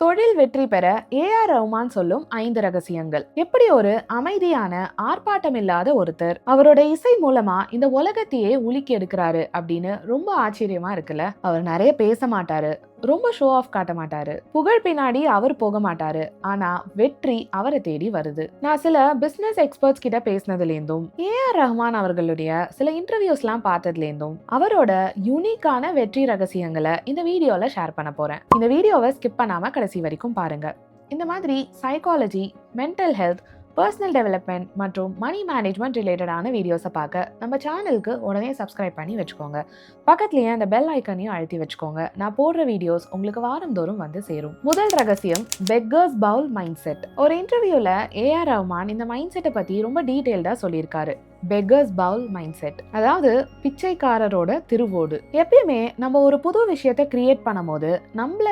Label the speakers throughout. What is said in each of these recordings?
Speaker 1: தொழில் வெற்றி பெற ஏஆர் ரஹ்மான் சொல்லும் 5 ரகசியங்கள். எப்படி ஒரு அமைதியான ஆர்ப்பாட்டம் இல்லாத ஒருத்தர் அவரோட இசை மூலமா இந்த உலகத்தையே உலுக்கி எடுக்கிறாரு அப்படின்னு ரொம்ப ஆச்சரியமா இருக்குல்ல. அவர் நிறைய பேச மாட்டாரு, ரொம்ப ஷோ ஆஃப் காட்ட மாட்டாரு, புகழ் பின்னாடி அவர் போக மாட்டாரு. ஆனா வெற்றி அவரை தேடி வருது. நான் சில பிசினஸ் எக்ஸ்பர்ட்ஸ் கிட்ட பேசினதுலேருந்தும் ஏஆர் ரஹ்மான் அவர்களுடைய சில இன்டர்வியூஸ் எல்லாம் பார்த்ததுலேருந்தும் அவரோட யூனிக்கான வெற்றி ரகசியங்களை இந்த வீடியோல ஷேர் பண்ண போறேன். இந்த வீடியோவை ஸ்கிப் பண்ணாம கடைசி வரைக்கும் பாருங்க. இந்த மாதிரி psychology, mental health, personal development மற்றும் மணி மேனேஜ்மெண்ட் ரிலேட்டடான வீடியோஸை பார்க்க நம்ம சேனலுக்கு உடனே சப்ஸ்கிரைப் பண்ணி வச்சுக்கோங்க. பக்கத்துலேயே அந்த பெல் ஐக்கனையும் அழுத்தி வச்சுக்கோங்க. நான் போடுற வீடியோஸ் உங்களுக்கு வாரந்தோறும் வந்து சேரும். முதல் ரகசியம், பெக்கர்ஸ் பவுல் மைண்ட் செட். ஒரு இன்டர்வியூல ஏஆர் ரஹ்மான் இந்த மைண்ட் செட்டை பத்தி ரொம்ப டீட்டெயில்டா சொல்லியிருக்காரு. பெக்கர்ஸ் பவுல் மைண்ட் செட், அதாவது பிச்சைக்காரரோட திருவோடு. எப்பயுமே நம்ம ஒரு புது விஷயத்தை கிரியேட் பண்ணும் போது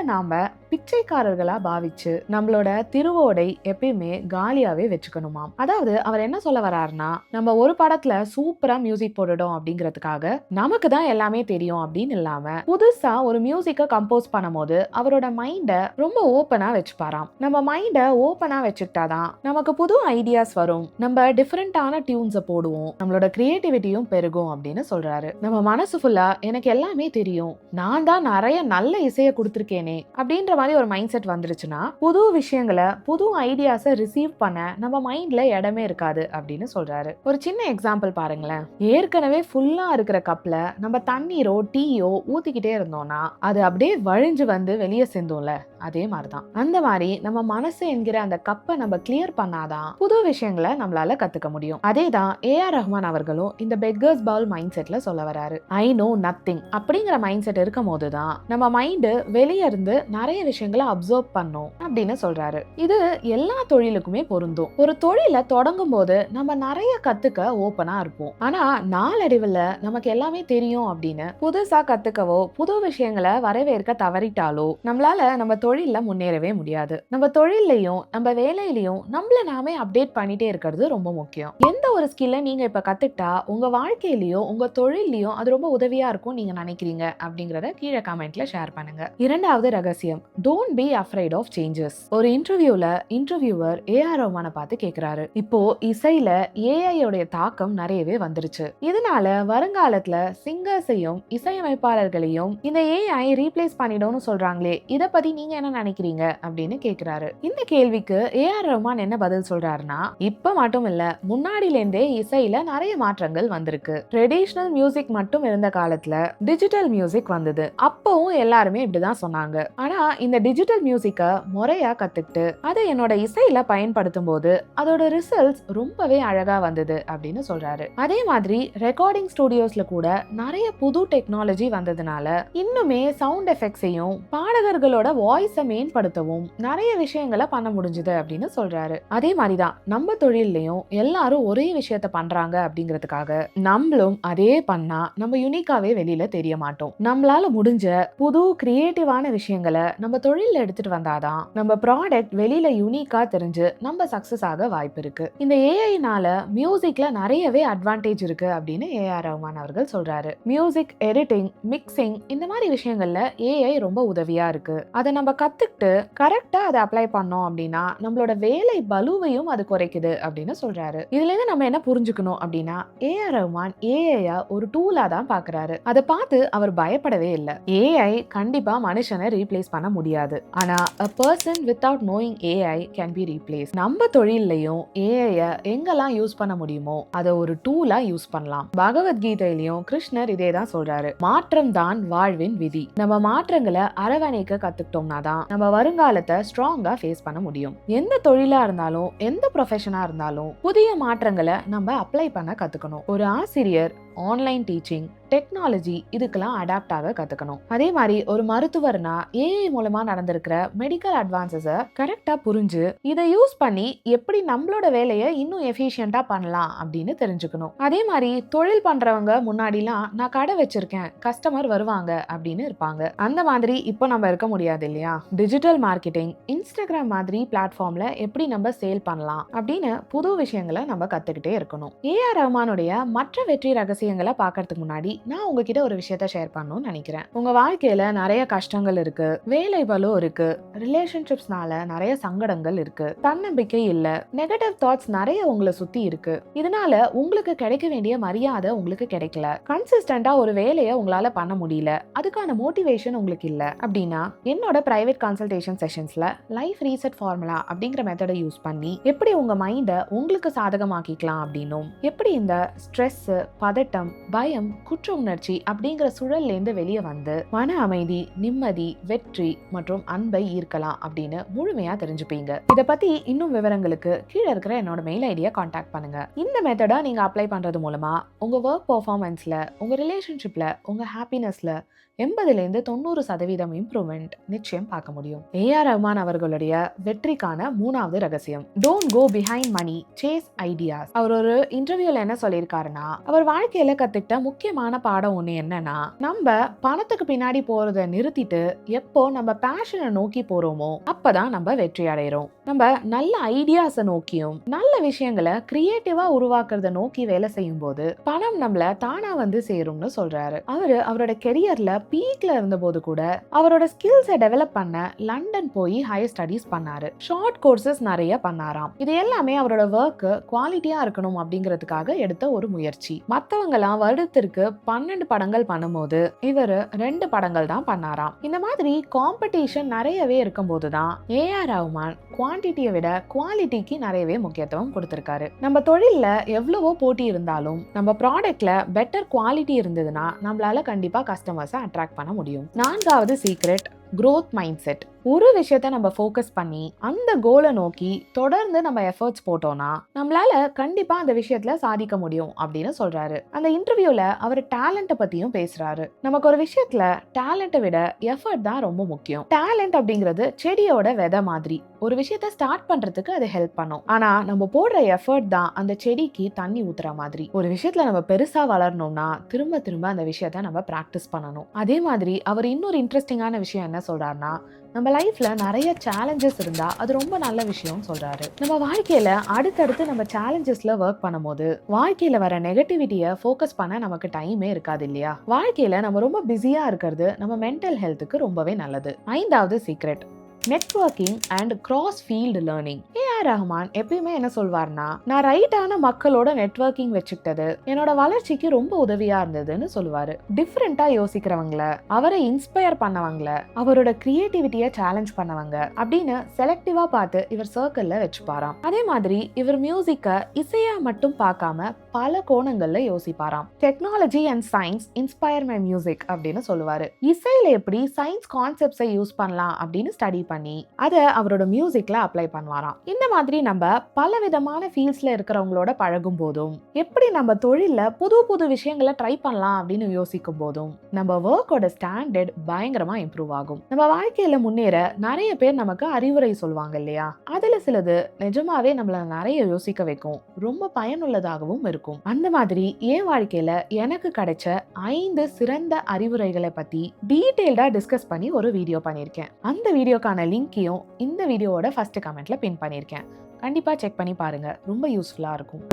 Speaker 1: நாம பிச்சைக்காரர்களா பாவிச்சு நம்மளோட திருவோடை எப்பயுமே காலியாவே வச்சுக்கணுமாம். அதாவது அவர் என்ன சொல்ல வர்றாருன்னா, நம்ம ஒரு படத்துல சூப்பரா மியூசிக் போட்டுட்டோம் அப்படிங்கிறதுக்காக நமக்கு தான் எல்லாமே தெரியும் அப்படின்னு இல்லாம புதுசா ஒரு மியூசிக்கை கம்போஸ் பண்ணும் போது அவரோட மைண்டை ரொம்ப ஓப்பனா வச்சுப்பாராம். நம்ம மைண்டை ஓப்பனா வச்சுக்கிட்டாதான் நமக்கு புது ஐடியாஸ் வரும், நம்ம டிஃபரெண்டான டியூன்ஸை போடுவோம், நம்மளோட கிரியேட்டிவிட்டியும் பெருகும் அப்படின்னு சொல்றாரு. நம்ம மனசு ஃபுல்லா எனக்கு எல்லாமே தெரியும், நான் தான் நிறைய நல்ல இசையை கொடுத்துருக்கேனே அப்படின்ற மாதிரி ஒரு மைண்ட் செட் வந்துருச்சுன்னா புது விஷயங்களை, புது ஐடியாஸை ரிசீவ் பண்ண நம்ம மைண்ட்ல இடமே இருக்காது அப்படின்னு சொல்றாரு. ஒரு சின்ன எக்ஸாம்பிள் பாருங்களேன். ஏற்கனவே ஃபுல்லா இருக்கிற கப்ல நம்ம தண்ணீரோ டீயோ ஊத்திக்கிட்டே இருந்தோம்னா அது அப்படியே வழிஞ்சு வந்து வெளியே சேர்ந்தோம்ல, அதே மாதிரிதான். அந்த மாதிரி நம்ம மனசு என்கிற அந்த கப்பை நம்ம கிளியர் பண்ணாதான் புது விஷயங்களை நம்மளால கத்துக்க முடியும். அதே தான் ஏஆர் ரஹ்மான் அவர்களும் இந்த பெக்கர்ஸ் பவுல் மைண்ட் செட்ல சொல்ல வராரு. ஐ நோ நத்திங் அப்படிங்கிற மைண்ட் செட் இருக்கும் போதுதான் நம்ம மைண்ட் வெளியே இருந்து நிறைய விஷயங்களை அப்சர்வ் பண்ணும் அப்படின்னு சொல்றாரு. இது எல்லா தொழிலுக்குமே பொருந்தும். ஒரு தொழிலை தொடங்கும் போது நம்ம நிறைய கத்துக்க ஓப்பனா இருப்போம். ஆனா நாளடைவுல நமக்கு எல்லாமே தெரியும் அப்படின்னு புதுசா கத்துக்கவோ புது விஷயங்களை வரவேற்க தவறிட்டாலோ நம்மளால நம்ம தொழில முன்னேறவே முடியாது. நம்ம தொழிலையும் நம்ம வேலையிலையும் நம்மள நாமே அப்டேட் பண்ணிட்டே இருக்கிறது ரொம்ப முக்கியம். எந்த ஒரு ஸ்கில்லை நீங்க இப்ப கத்துக்கிட்டா உங்க வாழ்க்கையிலயும் உங்க தொழிலையும் அது ரொம்ப உதவியா இருக்கும் நீங்க நினைக்கிறீங்க அப்படிங்கறத கீழே கமெண்ட்ல ஷேர் பண்ணுங்க. இரண்டாவது ரகசியம், don't be afraid of changes. ஒரு இன்டர்வியூல இன்டர்வியூவர் ஏஆர் ரஹ்மானை பார்த்து கேக்குறாரு, இப்போ இசையில ஏஐ உடைய தாக்கம் நிறையவே வந்துருச்சு, இதனால வருங்காலத்துல சிங்கர்ஸையும் இசையமைப்பாளர்களையும் இந்த ஏஐ ரீப்ளேஸ் பண்ணிடும்னு சொல்றாங்களே, இத பத்தி நீங்க என்ன நினைக்கிறீங்க அப்படின்னு கேக்குறாரு. இந்த கேள்விக்கு ஏஆர் ரஹ்மான் என்ன பதில் சொல்றாருன்னா, இப்ப மட்டும் இல்ல முன்னாடில இருந்தே இசையில நிறைய மாற்றங்கள் வந்திருக்கு. ட்ரெடிஷனல் மியூசிக் மட்டும் இருந்த காலத்துல டிஜிட்டல் மியூசிக் வந்தது, அப்பவும் எல்லாருமே இப்படிதான் சொன்னாங்க. ஆனா இந்த டிஜிட்டல் மியூசிக்கை முறையா கத்துக்கிட்டு அதை என்னோட இசையில பயன்படுத்தும் போது அதோட ரிசல்ட்ஸ் ரொம்பவே அழகா வந்தது அப்படின்னு சொல்றாரு. அதே மாதிரி ரெக்கார்டிங் ஸ்டுடியோஸ்ல கூட நிறைய புது டெக்னாலஜி வந்ததுனால இன்னுமே சவுண்ட் எஃபெக்ட்ஸையும் பாடகர்களோட வாய்ஸை மேம்படுத்தவும் நிறைய விஷயங்களை பண்ண முடிஞ்சது அப்படின்னு சொல்றாரு. அதே மாதிரிதான் நம்ம தொழிலையும் எல்லாரும் ஒரே விஷயத்த பண்றாங்க அப்படிங்கிறதுக்காக நம்மளும் அதே பண்ணா நம்ம யூனிக்காவே வெளியில தெரிய மாட்டோம். நம்மளால முடிஞ்ச புது கிரியேட்டிவான விஷயங்களை நம்ம தொழில எடுத்துட்டு வந்தாதான் நம்ம ப்ராடக்ட் வெளியில யூனிக்கா தெரிஞ்சு நம்ம சக்சஸ் ஆக வாய்ப்பு இருக்கு. இந்த ஏஐனால மியூசிக்ல நிறையவே அட்வான்டேஜ் இருக்கு அப்படின்னு ஏஆர் ரஹ்மான் அவர்கள் சொல்றாரு. மியூசிக் எடிட்டிங், மிக்சிங் இந்த மாதிரி விஷயங்கள்ல ஏஐ ரொம்ப உதவியா இருக்கு. அதை நம்ம கத்துக்கிட்டு கரெக்டா அதை அப்ளை பண்ணோம் அப்படின்னா நம்மளோட வேலை பலுவையும் அது குறைக்குது அப்படின்னு சொல்றாரு. இதுல இருந்து நம்ம என்ன புரிஞ்சுக்கணும் அப்படின்னா, ஏஆர் ரஹ்மான் ஏஐ ஒரு டூலா தான் பாக்குறாரு. அதை பார்த்து அவர் பயப்படவே இல்லை. ஏஐ கண்டிப்பா மனுஷனை ரீப்ளேஸ் பண்ண முடியாது, ஆனா a person without knowing AI can be replaced. நம்ம தொழிலையும் ஏஐ எங்கெல்லாம் யூஸ் பண்ண முடியுமோ அதை ஒரு டூலா யூஸ் பண்ணலாம். பகவத்கீதையிலையும் கிருஷ்ணர் இதே தான் சொல்றாரு, மாற்றம் தான் வாழ்வின் விதி. நம்ம மாற்றங்களை அரவணைக்க கத்துக்கிட்டோம்னா தான் நம்ம வருங்காலத்தை ஸ்ட்ராங்கா ஃபேஸ் பண்ண முடியும். எந்த தொழிலா இருந்தாலும் எந்த ப்ரொஃபஷனா இருந்தாலும் புதிய மாற்றங்களை நம்ம அப்ளை பண்ண கத்துக்கணும். ஒரு ஆசிரியர் ஆன்லைன் டீச்சிங், டெக்னாலஜி இதுக்கெல்லாம் அடாப்ட் ஆக கத்துக்கணும். அதே மாதிரி ஒரு மருத்துவர்னா ஏஐ மூலமா நடந்திருக்கிற மெடிக்கல் அட்வான்சஸை கரெக்டா புரிஞ்சு இதை யூஸ் பண்ணி எப்படி நம்மளோட வேலையை இன்னும் எஃபிஷியண்டா பண்ணலாம் அப்படின்னு தெரிஞ்சுக்கணும். அதே மாதிரி தொழில் பண்றவங்க முன்னாடிலாம் நான் கடை வச்சிருக்கேன், கஸ்டமர் வருவாங்க அப்படின்னு இருப்பாங்க. அந்த மாதிரி இப்போ நம்ம இருக்க முடியாது இல்லையா? டிஜிட்டல் மார்க்கெட்டிங், இன்ஸ்டாகிராம் மாதிரி பிளாட்ஃபார்ம்ல எப்படி நம்ம சேல் பண்ணலாம் அப்படின்னு புது விஷயங்களை நம்ம கத்துக்கிட்டே இருக்கணும். ஏஆர் ரஹ்மானுடைய மற்ற வெற்றி ரகசிய ரகசியங்களை பார்க்கறதுக்கு முன்னாடி நான் உங்ககிட்ட ஒரு விஷயத்த ஷேர் பண்ணணும்னு நினைக்கிறேன். உங்க வாழ்க்கையில நிறைய கஷ்டங்கள் இருக்கு, வேலை பளு இருக்கு, ரிலேஷன்ஷிப்ஸ்னால நிறைய சங்கடங்கள் இருக்கு, தன்னம்பிக்கை இல்ல, நெகட்டிவ் தாட்ஸ் நிறைய உங்களை சுத்தி இருக்கு. இதனால உங்களுக்கு கிடைக்க வேண்டிய மரியாதை உங்களுக்கு கிடைக்கல, கன்சிஸ்டண்டா ஒரு வேலையை உங்களால பண்ண முடியல, அதுக்கான மோட்டிவேஷன் உங்களுக்கு இல்ல அப்படின்னா என்னோட பிரைவேட் கன்சல்டேஷன் செஷன்ஸ்ல லைஃப் ரீசெட் ஃபார்முலா அப்படிங்கிற மெத்தடை யூஸ் பண்ணி எப்படி உங்க மைண்டை உங்களுக்கு சாதகமாக்கிக்கலாம் அப்படின்னும், எப்படி இந்த ஸ்ட்ரெஸ், பதட்டம், பயம், குற்ற உணர்ச்சி அப்படிங்கிற சுழல்ல இருந்து வெளியே வந்து மன அமைதி, நிம்மதி, வெற்றி மற்றும் அன்பை ஈர்க்கலாம் அப்படின்னு முழுமையா தெரிஞ்சுப்பீங்க. இத பத்தி இன்னும் விவரங்களுக்கு கீழே இருக்கிற என்னோட மெயில் ஐடியை கான்டாக்ட் பண்ணுங்க. இந்த மெத்தடை நீங்க அப்ளை பண்றது மூலமா உங்க ஒர்க் பெர்ஃபார்மன்ஸ்ல, உங்க ரிலேஷன்ஷிப்ல, உங்க ஹாப்பினஸ்ல 80% இம்ப்ரூவ்மெண்ட் நிச்சயம் பார்க்க முடியும். ஏஆர் ரஹ்மான் அவர்களுடைய வெற்றிக்கான 3வது ரகசியம், don't go behind money, chase ideas. அவர் ஒரு இன்டர்வியூல என்ன சொல்லியிருக்காருன்னா, அவர் வாழ்க்கையில கத்துக்கிட்ட முக்கியமான பாடம் ஒண்ணு என்னன்னா, நம்ம பணத்துக்கு பின்னாடி போறதை நிறுத்திட்டு எப்போ நம்ம பேஷனை நோக்கி போறோமோ அப்பதான் நம்ம வெற்றி அடைகிறோம். நம்ம நல்ல ஐடியாஸை நோக்கியும் நல்ல விஷயங்களை கிரியேட்டிவா உருவாக்குறத நோக்கி வேலை செய்யும் போது பணம் நம்மள தானா வந்து சேரும்னு சொல்றாரு. அவரோட கெரியர்ல பீக்ல இருந்த போது கூட அவரோட ஸ்கில்ஸை டெவலப் பண்ண லண்டன் போய் ஹையர் ஸ்டடீஸ் பண்ணாரு, ஷார்ட் கோர்சஸ் நிறைய பண்ணாராம். இது எல்லாமே அவரோட ஒர்க் குவாலிட்டியா இருக்கணும் அப்படிங்கிறதுக்காக எடுத்த ஒரு முயற்சி. மத்தவங்க எல்லாம் வருடத்திற்கு 12 படங்கள் பண்ணும்போது இவர் 2 படங்கள் தான் பண்ணாராம். இந்த மாதிரி காம்படிஷன் நிறையவே இருக்கும் போதுதான் ஏஆர் ரஹ்மான் குவான்டிட்டியை விட குவாலிட்டிக்கு நிறையவே முக்கியத்துவம் கொடுத்திருக்காரு. நம்ம தொழில்ல எவ்வளவோ போட்டி இருந்தாலும் நம்ம ப்ராடக்ட்ல பெட்டர் குவாலிட்டி இருந்ததுன்னா நம்மளால கண்டிப்பா கஸ்டமர்ஸை அட்ராக்ட் பண்ண முடியும். 4வது சீக்ரெட், growth mindset. ஒரு விஷயத்த நம்ம ஃபோக்கஸ் பண்ணி அந்த கோலை நோக்கி தொடர்ந்து நம்ம எஃபர்ட்ஸ் போட்டோம்னா நம்மளால கண்டிப்பா அந்த விஷயத்துல சாதிக்க முடியும் அப்படின்னு சொல்றாரு. அந்த இன்டர்வியூல அவர் டேலண்ட்டை பத்தியும் பேசுறாரு. நமக்கு ஒரு விஷயத்துல டேலண்ட்டை விட எஃபர்ட் தான் ரொம்ப முக்கியம். டேலண்ட் அப்படிங்கிறது செடியோட விதை மாதிரி, ஒரு விஷயத்த ஸ்டார்ட் பண்றதுக்கு அது ஹெல்ப் பண்ணும். ஆனா நம்ம போடுற எஃபர்ட் தான் அந்த செடிக்கு தண்ணி ஊத்துற மாதிரி. ஒரு விஷயத்துல நம்ம பெருசா வளரணும்னா திரும்ப திரும்ப அந்த விஷயத்த நம்ம பிராக்டிஸ் பண்ணணும். அதே மாதிரி அவர் இன்னொரு இன்ட்ரெஸ்டிங்கான விஷயம் என்ன சொல்றாருன்னா, நம்ம லைஃப்ல நிறைய சேலஞ்சஸ் இருந்தா அது ரொம்ப நல்ல விஷயம் சொல்றாரு. நம்ம வாழ்க்கையில அடுத்தடுத்து நம்ம சேலஞ்சஸ்ல ஒர்க் பண்ணும்போது வாழ்க்கையில வர நெகட்டிவிட்டியை ஃபோக்கஸ் பண்ண நமக்கு டைமே இருக்காது இல்லையா? வாழ்க்கையில நம்ம ரொம்ப பிஸியா இருக்கிறது நம்ம மென்டல் ஹெல்த்துக்கு ரொம்பவே நல்லது. 5வது secret, networking and cross field learning. AR Rahman எப்பயுமே என்ன சொல்வார்னா, நான் ரைட்டான மக்களோட நெட்வொர்க்கிங் வச்சுக்கிட்டது என்னோட வளர்ச்சிக்கு ரொம்ப உதவியா இருந்ததுன்னு சொல்லுவாரு. டிஃப்ரெண்டா யோசிக்கிறவங்கள, அவரை இன்ஸ்பயர் பண்ணவங்கள, அவரோட கிரியேட்டிவிட்டியை சேலஞ்ச் பண்ணவங்க அப்படின்னு செலக்டிவா பார்த்து இவர் சர்க்கிள்ல வச்சுப்பாராம். அதே மாதிரி இவர் மியூசிக்கை இசையா மட்டும் பார்க்காம பல கோணங்கள்ல யோசிப்பாராம். Technology and science inspire my music அப்படின்னு சொல்லுவாரு. இசையில எப்படி சயின்ஸ் கான்செப்ட்ஸை யூஸ் பண்ணலாம் அப்படின்னு ஸ்டடி பண்ணி அதை அவரோட மியூசிக்ல அப்ளை பண்ணுவாராம். இந்த மாதிரி நம்ம பல விதமான ஃபீல்ட்ஸ்ல இருக்கிறவங்களோட பழகும் போதும், எப்படி நம்ம தொழில்ல புது புது விஷயங்களை ட்ரை பண்ணலாம் அப்படின்னு யோசிக்கும் போதும் நம்ம ஒர்க்கோட ஸ்டாண்டர்ட் பயங்கரமா இம்ப்ரூவ் ஆகும். நம்ம வாழ்க்கையில முன்னேற நிறைய பேர் நமக்கு அறிவுரை சொல்லுவாங்க இல்லையா? அதுல சிலது நிஜமாவே நம்மள நிறைய யோசிக்க வைக்கும், ரொம்ப பயனுள்ளதாகவும் இருக்கும். அந்த மாதிரி என் வாழ்க்கையில எனக்கு கிடைச்ச 5 சிறந்த அறிவுரைகளை பத்தி டீடைல்டா டிஸ்கஸ் பண்ணி ஒரு வீடியோ பண்ணியிருக்கேன். அந்த வீடியோக்கான லிங்கையும் இந்த வீடியோவோட ஃபர்ஸ்ட் கமெண்ட்ல பின் பண்ணியிருக்கேன். கண்டிப்பா செக் பண்ணி பாருங்க, ரொம்ப யூஸ்ஃபுல்லா இருக்கும்.